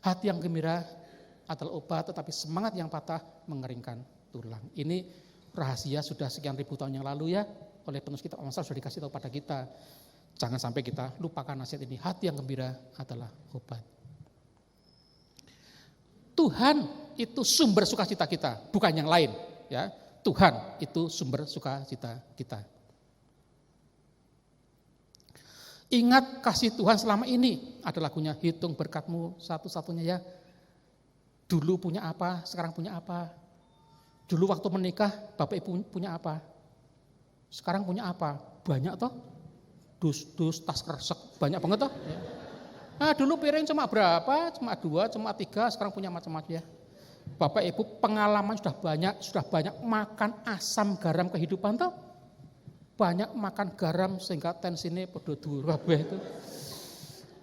Hati yang gembira adalah obat, tetapi semangat yang patah mengeringkan tulang. Ini rahasia sudah sekian ribu tahun yang lalu ya, oleh penulis kitab Amsal sudah dikasih tahu pada kita. Jangan sampai kita lupakan nasihat ini. Hati yang gembira adalah obat. Tuhan itu sumber sukacita kita, bukan yang lain. Ya, Tuhan itu sumber sukacita kita. Ingat kasih Tuhan selama ini. Ada lagunya, hitung berkatmu satu-satunya ya. Dulu punya apa, sekarang punya apa. Dulu waktu menikah, Bapak Ibu punya apa. Sekarang punya apa? Banyak toh. Dus, tas kresek, banyak banget toh. Nah dulu piring cuma berapa, cuma 2, cuma 3, sekarang punya macam-macam ya. Bapak Ibu pengalaman sudah banyak makan asam garam kehidupan toh. Banyak makan garam sehingga tensinya podo durabeh itu.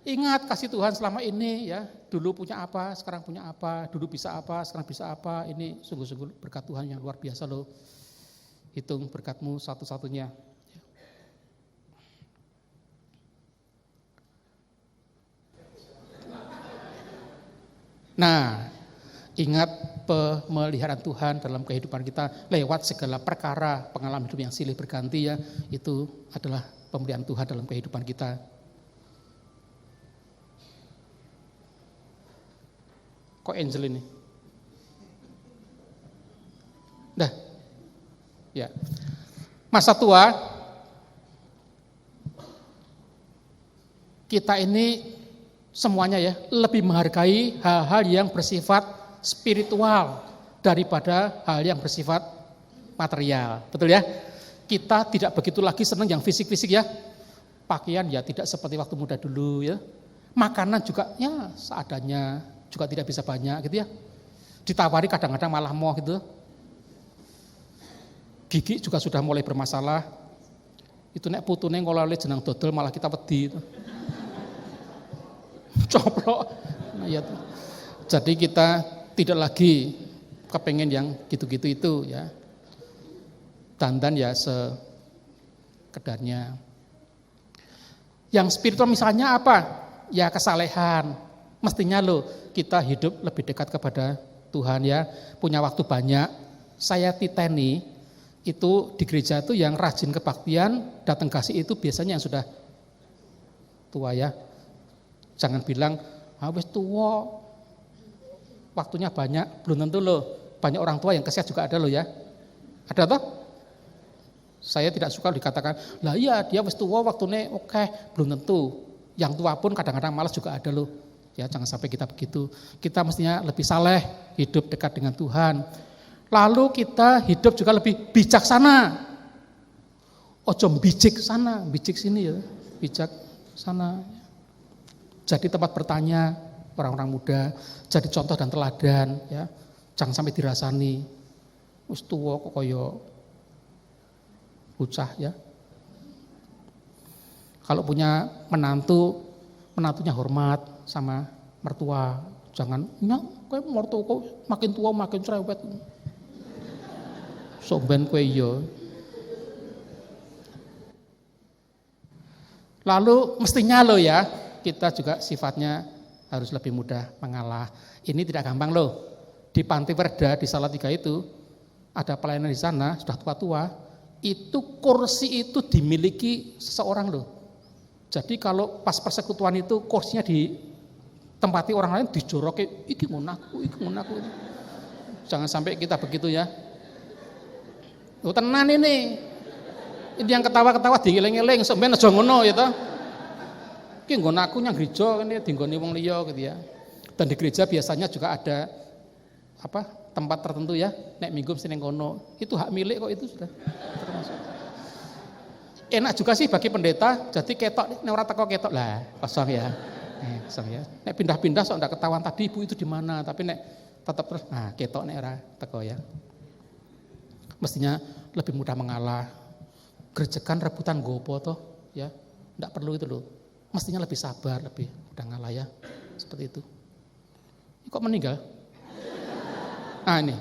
Ingat kasih Tuhan selama ini ya, dulu punya apa, sekarang punya apa, dulu bisa apa, sekarang bisa apa. Ini sungguh-sungguh berkat Tuhan yang luar biasa loh. Hitung berkatmu satu-satunya. Nah, ingat pemeliharaan Tuhan dalam kehidupan kita lewat segala perkara, pengalaman hidup yang silih berganti ya, itu adalah pemeliharaan Tuhan dalam kehidupan kita. Kok Angel ini? Dah, ya. Masa tua, kita ini semuanya ya lebih menghargai hal-hal yang bersifat spiritual daripada hal yang bersifat material. Betul ya? Kita tidak begitu lagi senang yang fisik-fisik ya. Pakaian ya tidak seperti waktu muda dulu ya. Makanan juga ya seadanya, juga tidak bisa banyak gitu ya. Ditawari kadang-kadang malah moh gitu. Gigi juga sudah mulai bermasalah. Itu nek putune ngolole jenang dodol malah kita wedi itu. Coplok. Nah, ya. Jadi kita tidak lagi kepengen yang gitu-gitu itu ya. Dandan ya sekedarnya. Yang spiritual misalnya apa? Ya kesalehan. Mestinya loh kita hidup lebih dekat kepada Tuhan ya. Punya waktu banyak. Saya titeni itu di gereja itu yang rajin kebaktian, datang kasih itu biasanya yang sudah tua ya. Jangan bilang, wis tua, waktunya banyak, belum tentu loh. Banyak orang tua yang kesiat juga ada loh ya. Ada toh? Saya tidak suka dikatakan, lah iya dia wis tua waktunya oke, belum tentu. Yang tua pun kadang-kadang malas juga ada loh. Ya jangan sampai kita begitu. Kita mestinya lebih saleh, hidup dekat dengan Tuhan. Lalu kita hidup juga lebih bijaksana. Ojo bijik sana, bijik sini ya, bijak sana. Jadi tempat bertanya orang-orang muda, jadi contoh dan teladan ya. Jangan sampai dirasani. Wis tuwa kok kaya bocah ya. Kalau punya menantunya hormat sama mertua. Jangan nyak kowe mertua kok makin tua makin cerewet. Sok ben kowe ya. Lalu mestinya lo ya, kita juga sifatnya harus lebih mudah mengalah. Ini tidak gampang loh. Di Panti Werda di Salatiga itu ada pelayanan di sana sudah tua-tua. Itu kursi itu dimiliki seseorang loh. Jadi kalau pas persekutuan itu kursinya ditempati orang lain dijoroke iki ngonaku. Jangan sampai kita begitu ya. Oh tenan ini. Ini yang ketawa-ketawa digiling-giling sok ben aja ngono ya toh. Ki nggon aku nyang gereja kene dinggoni wong liya gitu ya. Dan di gereja biasanya juga ada tempat tertentu ya, nek minggu mesti ning kono. Itu hak milik kok itu sudah termasuk. Enak juga sih bagi pendeta, jadi ketok nek ora teko ketok lah, kosong ya. Kosong ya. Nek pindah-pindah sok ndak ketahuan tadi ibu itu di mana, tapi nek tetap terus ketok nek ora teko ya. Mestinya lebih mudah mengalah. Gerjekan rebutan gopo toh ya. Ndak perlu itu loh. Mestinya lebih sabar, lebih mudah ngalah ya. Seperti itu. Kok meninggal? Ini.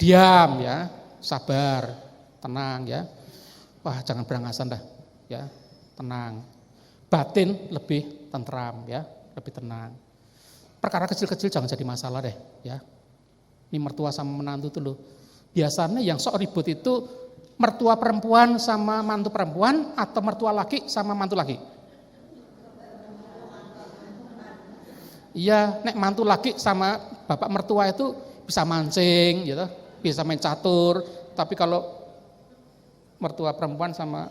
Diam ya, sabar, tenang ya. Wah, jangan berangasan dah ya. Tenang. Batin lebih tentram ya. lebih tenang. Perkara kecil-kecil jangan jadi masalah deh, ya. Ini mertua sama menantu tuh loh. Biasanya yang sok ribut itu mertua perempuan sama mantu perempuan atau mertua laki sama mantu laki. Iya, nek mantu laki sama bapak mertua itu bisa mancing, gitu, bisa main catur. Tapi kalau mertua perempuan sama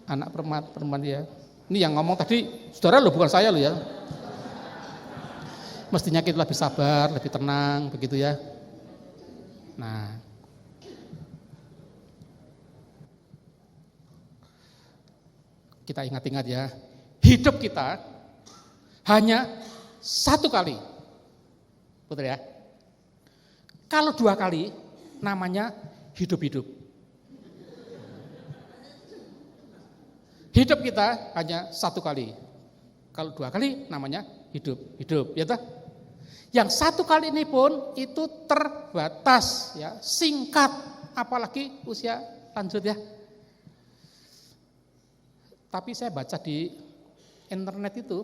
anak perempuan dia, ini yang ngomong tadi saudara loh, bukan saya loh ya. Mestinya kita lebih sabar, lebih tenang, begitu ya. Nah, kita ingat-ingat ya, hidup kita hanya satu kali, betul ya. Kalau 2 kali, namanya hidup-hidup. Hidup kita hanya 1 kali. Kalau 2 kali, namanya hidup-hidup, ya toh? Yang 1 kali ini pun itu terbatas, ya, singkat, apalagi usia lanjut ya. Tapi saya baca di internet itu,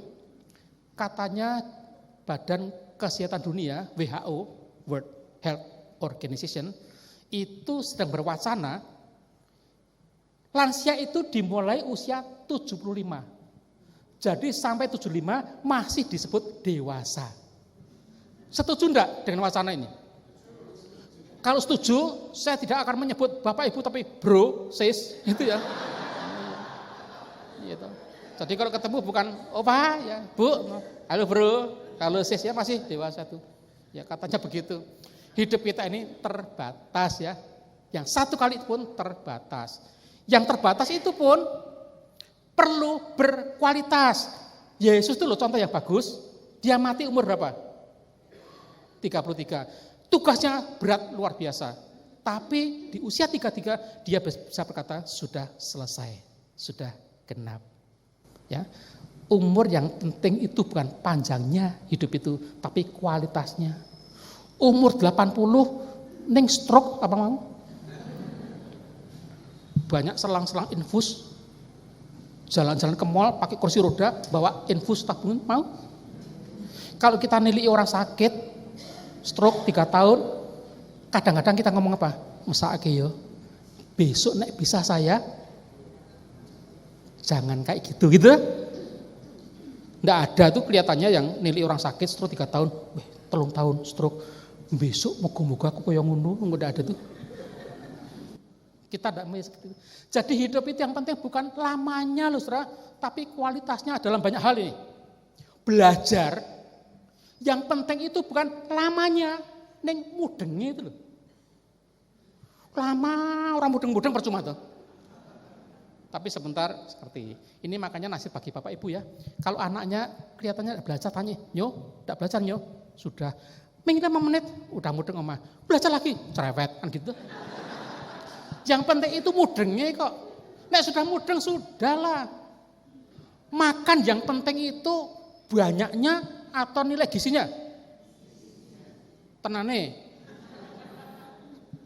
katanya Badan Kesehatan Dunia, WHO, World Health Organization, itu sedang berwacana, lansia itu dimulai usia 75. Jadi sampai 75 masih disebut dewasa. Setuju enggak dengan wacana ini? Kalau setuju, saya tidak akan menyebut bapak ibu tapi bro, sis, itu ya. Gitu. Jadi kalau ketemu bukan opa ya, bu, halo bro, kalau sis ya masih dewasa tuh. Ya katanya begitu. Hidup kita ini terbatas ya. Yang 1 kali pun terbatas. Yang terbatas itu pun perlu berkualitas. Yesus itu loh contoh yang bagus. Dia mati umur berapa? 33. Tugasnya berat luar biasa. Tapi di usia 33 dia bisa berkata sudah selesai, sudah genap. Ya. Umur yang penting itu bukan panjangnya hidup itu, tapi kualitasnya. Umur 80 ning stroke apa mau? Banyak selang-selang infus. Jalan-jalan ke mall pakai kursi roda, bawa infus tabungan mau? Kalau kita nilai orang sakit stroke 3 tahun, kadang-kadang kita ngomong apa? Mesake yo. Besok nek bisa saya jangan kayak gitu. Nggak ada tuh kelihatannya yang nilai orang sakit stroke 3 tahun, 3 tahun stroke, besok moga-moga aku koyo ngono, nggak ada tuh. Kita tidak mau seperti itu. Jadi hidup itu yang penting bukan lamanya loh saudara, tapi kualitasnya dalam banyak hal ini. Belajar, yang penting itu bukan lamanya, neng mudengnya itu loh. Lama orang mudeng-mudeng percuma tuh. Tapi sebentar seperti ini makanya nasib bagi bapak ibu ya. Kalau anaknya kelihatannya belajar tanya, nyo, tidak belajar nyo, sudah. Minggu 5 menit, udah mudeng omah. Belajar lagi, cerewet kan gitu. Yang penting itu mudengnya kok. Nek sudah mudeng sudahlah. Makan yang penting itu banyaknya atau nilai gizinya. Tenane.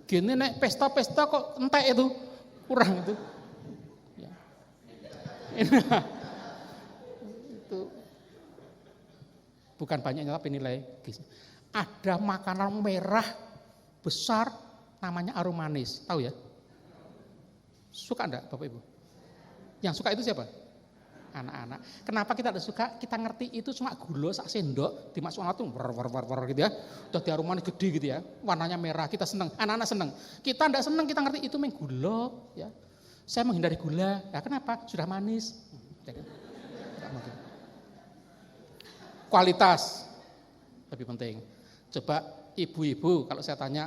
Gini nek pesta-pesta kok entek itu kurang itu. Itu bukan banyaknya tapi nilai gizi. Ada makanan merah besar namanya arum manis, tahu ya? Suka enggak Bapak Ibu? Yang suka itu siapa? Anak-anak. Kenapa kita tidak suka? Kita ngerti itu cuma gula sak sendok dimasukkan tuh war gitu ya. Udah di arum manis gede gitu ya. Warnanya merah, kita seneng. Anak-anak seneng. Kita enggak seneng, kita ngerti itu memang gula ya. Saya menghindari gula. Ya kenapa? Sudah manis. Kualitas lebih penting. Coba ibu-ibu kalau saya tanya,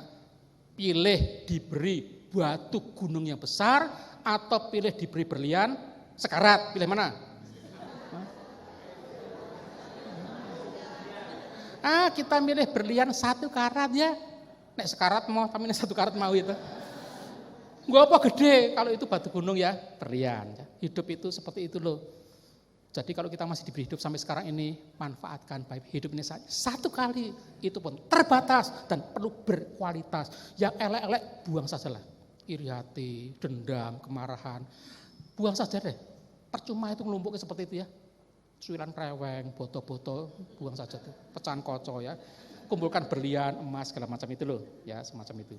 pilih diberi batu gunung yang besar atau pilih diberi berlian sekarat, pilih mana? Kita milih berlian 1 karat ya. Nek sekarat mau, tapi 1 karat mau itu. Gua apa gede kalau itu batu gunung ya, berlian. Hidup itu seperti itu loh. Jadi kalau kita masih diberi hidup sampai sekarang ini, manfaatkan baik hidup ini saja. 1 kali, itu pun terbatas dan perlu berkualitas. Yang elek-elek buang sajalah. Iri hati, dendam, kemarahan. Buang saja deh. Percuma itu ngelumpuknya seperti itu ya. suiran reweng, boto-boto, buang saja tuh. Pecahan koco ya. Kumpulkan berlian, emas segala macam itu loh, ya semacam itu.